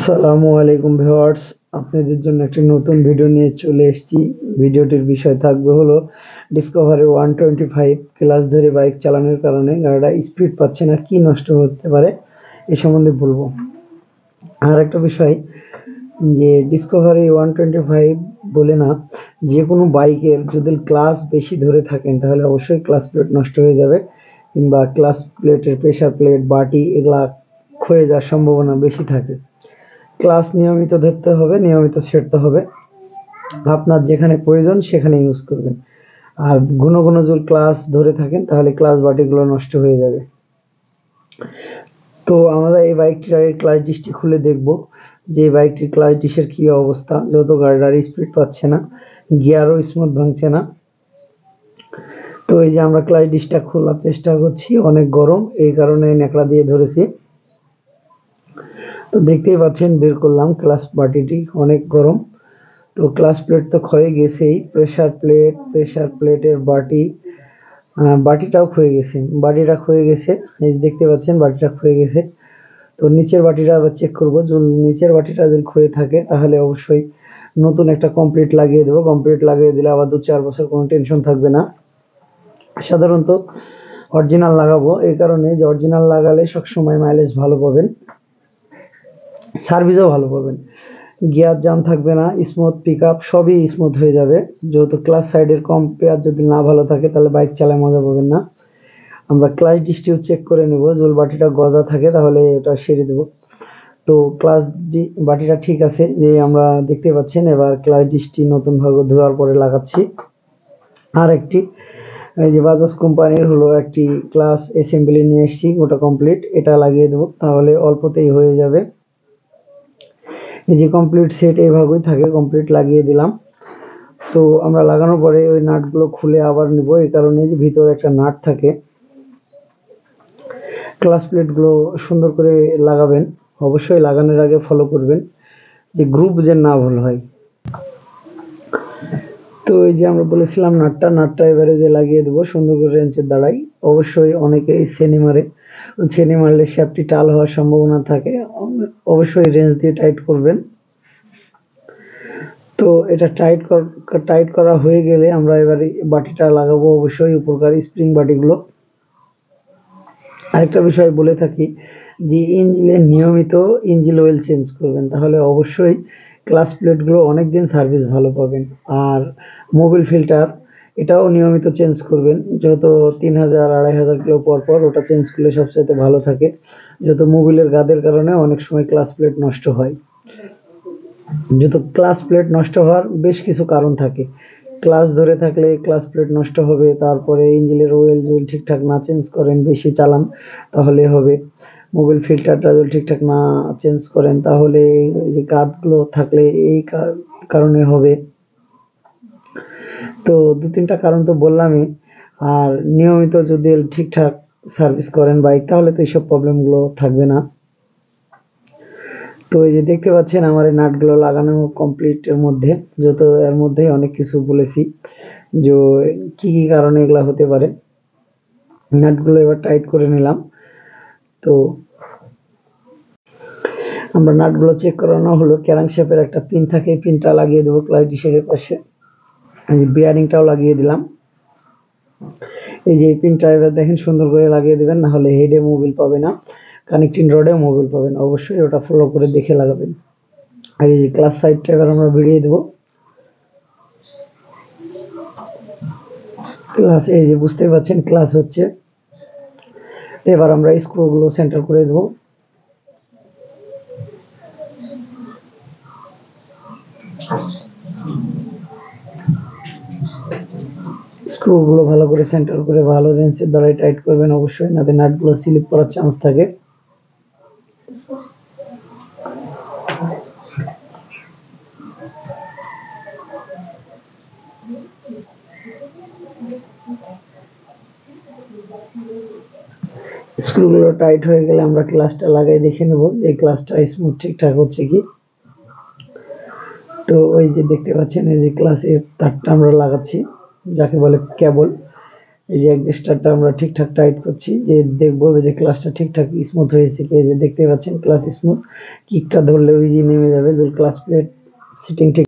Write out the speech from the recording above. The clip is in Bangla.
আসসালামু আলাইকুম ভিউয়ার্স, আপনাদের জন্য একটি নতুন ভিডিও নিয়ে চলে এসেছি। ভিডিওটির বিষয় থাকবে হলো ডিসকভারি 125 ক্লাস ধরে বাইক চালানোর কারণে গাড়িটা স্পিড পাচ্ছে না, কি নষ্ট হতে পারে এ সম্বন্ধে বলবো। আর একটা বিষয় যে ডিসকভারি 125 বলে না, যে কোনো বাইকের যদি ক্লাস বেশি ধরে থাকেন তাহলে অবশ্যই ক্লাস প্লেট নষ্ট হয়ে যাবে, কিংবা ক্লাস প্লেটের প্রেসার প্লেট বাটি এগুলা ক্ষয়ে যাওয়ার সম্ভাবনা বেশি থাকে। ক্লাস নিয়মিত ধরতে হবে, নিয়মিত ছেড়তে হবে। আপনার যেখানে প্রয়োজন সেখানে ইউজ করবেন। আর ঘন ঘন যদি ক্লাস ধরে থাকেন তাহলে ক্লাস বাটিগুলো নষ্ট হয়ে যাবে। তো আমরা এই বাইকটির আগে ক্লাস ডিসটি খুলে দেখব যে এই বাইকটির ক্লাস ডিসের কি অবস্থা, যেহেতু গাড়িটার স্পিড পাচ্ছে না, গিয়ারও স্মুথ ভাঙছে না। তো এই যে আমরা ক্লাস ডিসটা খোলার চেষ্টা করছি, অনেক গরম, এই কারণে ন্যাকড়া দিয়ে ধরেছি। তো দেখতেই পাচ্ছেন, বের করলাম, ক্লাস বাটিটি অনেক গরম। তো ক্লাস প্লেট তো ক্ষয়ে গেছেই, প্রেসার প্লেটের বাটিটাও ক্ষয়ে গেছে, বাটিটা ক্ষয়ে গেছে, এই দেখতে পাচ্ছেন বাটিটা ক্ষয়ে গেছে। তো নিচের বাটিটা আবার চেক করবো, যদি নিচের বাটিটা যদি ক্ষয়ে থাকে তাহলে অবশ্যই নতুন একটা কমপ্লিট লাগিয়ে দেবো। কমপ্লিট লাগিয়ে দিলে আবার 2-4 বছর কোনো টেনশন থাকবে না। সাধারণত অরিজিনাল লাগাবো এই কারণে যে অরিজিনাল লাগালে সবসময় মাইলেজ ভালো পাবেন, সার্ভিসও ভালো পাবেন, গিয়ার জাম থাকবে না, স্মুথ পিকআপ সবই স্মুথ হয়ে যাবে। যেহেতু ক্লাস সাইডের কম্পেয়ার যদি না ভালো থাকে তাহলে বাইক চালায় মজা পাবেন না। আমরা ক্লাস ডিসটিও চেক করে নেব, যদি বাটিটা গজা থাকে তাহলে ওটা সেরে দেব। তো বাটিটা ঠিক আছে, যে আমরা দেখতে পাচ্ছেন। এবার ক্লাস ডিসটি নতুন ভাবে ধোয়ার পরে লাগাচ্ছি। আর একটি এই যে বাজাজ কোম্পানির হলো একটি ক্লাস অ্যাসেম্বলি নিয়ে এসেছি, ওটা কমপ্লিট, এটা লাগিয়ে দেবো, তাহলে অল্পতেই হয়ে যাবে। এই যে কমপ্লিট সেট এইভাবেই থাকে, কমপ্লিট লাগিয়ে দিলাম। তো আমরা লাগানোর পরে ওই নাটগুলো খুলে আবার নিব, এই কারণে যে ভিতরে একটা নাট থাকে। ক্লাস প্লেটগুলো সুন্দর করে লাগাবেন, অবশ্যই লাগানোর আগে ফলো করবেন যে গ্রুপ যে না ভুল হয়। তো এই যে আমরা বলেছিলাম নাটটা এবারে যে লাগিয়ে দেবো সুন্দর করে রেঞ্চের দ্বারাই। অবশ্যই অনেকেই ছেনি মারলে শ্যাফটটি টাল হওয়ার সম্ভাবনা থাকে, অবশ্যই রেঞ্চ দিয়ে টাইট করবেন। তো এটা টাইট করা হয়ে গেলে আমরা এবারে বাটিটা লাগাবো, অবশ্যই উপরকার স্প্রিং বাটিগুলো। আরেকটা বিষয় বলে থাকি যে নিয়মিত ইঞ্জিন অয়েল চেঞ্জ করবেন, তাহলে অবশ্যই ক্লাস প্লেটগুলো অনেকদিন সার্ভিস ভালো পাবেন। আর মোবিল ফিল্টার এটাও নিয়মিত চেঞ্জ করবেন, যেহেতু 3000-2500 কিলো পর ওটা চেঞ্জ করলে সবচাইতে ভালো থাকে, যেহেতু মোবিলের গাদের কারণে অনেক সময় ক্লাস প্লেট নষ্ট হয়। যেহেতু ক্লাস প্লেট নষ্ট হওয়ার বেশ কিছু কারণ থাকে, ক্লাস ধরে থাকলে ক্লাস প্লেট নষ্ট হবে, তারপরে ইঞ্জিনের অয়েল যদি ঠিকঠাক না চেঞ্জ করেন, বেশি চালান তাহলে হবে, মোবিল ফিল্টারটা যদি ঠিকঠাক না চেঞ্জ করেন তাহলে যে গাদগুলো থাকলে এই কারণে হবে। তো 2-3টা কারণ তো বললামই। আর নিয়মিত যদি ঠিকঠাক সার্ভিস করেন বাইক, তাহলে তো এইসব প্রবলেমগুলো থাকবে না। তো এই যে দেখতে পাচ্ছেন আমার এই নাটগুলো লাগানো কমপ্লিট এর মধ্যে, যেহেতু এর মধ্যেই অনেক কিছু বলেছি যে কি কি কারণে এগুলা হতে পারে। নাটগুলো এবার টাইট করে নিলাম। তো আমরা নাটগুলো চেক করানো হলো, ক্যারাং শেপের একটা পিন থাকে, পিনটা লাগিয়ে দেবো ক্লাস ডিসের পাশে। বিয়ারিংটাও লাগিয়ে দিলাম। এই যে পিনটা এবার দেখেন সুন্দর করে লাগিয়ে দিবেন, না হলে হেডে মোবিল পাবে না, কানেক্টিং রডেও মোবিল পাবেন, অবশ্যই ওটা ফলো করে দেখে লাগাবেন। আর এই যে ক্লাস সাইডটা এবার আমরা ভিড়িয়ে দেবো। ক্লাস এই যে বুঝতেই পারছেন ক্লাস হচ্ছে। এবার আমরা স্ক্রুগুলো সেন্টার করে দেবো। স্ক্রুগুলো ভালো করে সেন্টার করে ভালো রেঞ্চের দ্বারাই টাইট করবেন অবশ্যই, নাতে নাটগুলো স্লিপ করার চান্স থাকে। স্ক্রুগুলো টাইট হয়ে গেলে আমরা ক্লাসটা লাগাই দেখে নেব যে ক্লাসটা স্মুথ ঠিকঠাক হচ্ছে কি। তো ওই যে দেখতে পাচ্ছেন এই যে ক্লাসের তারটা আমরা লাগাচ্ছি, যাকে বলে কেবল। এই যে স্টারটা আমরা ঠিকঠাক টাইট করছি, যে দেখবো যে ক্লাসটা ঠিকঠাক স্মুথ হয়েছে কি। এই যে দেখতে পাচ্ছেন ক্লাস স্মুথ, কিকটা ধরলেও ইজি নেমে যাবে। ক্লাস প্লেট সিটিং ঠিক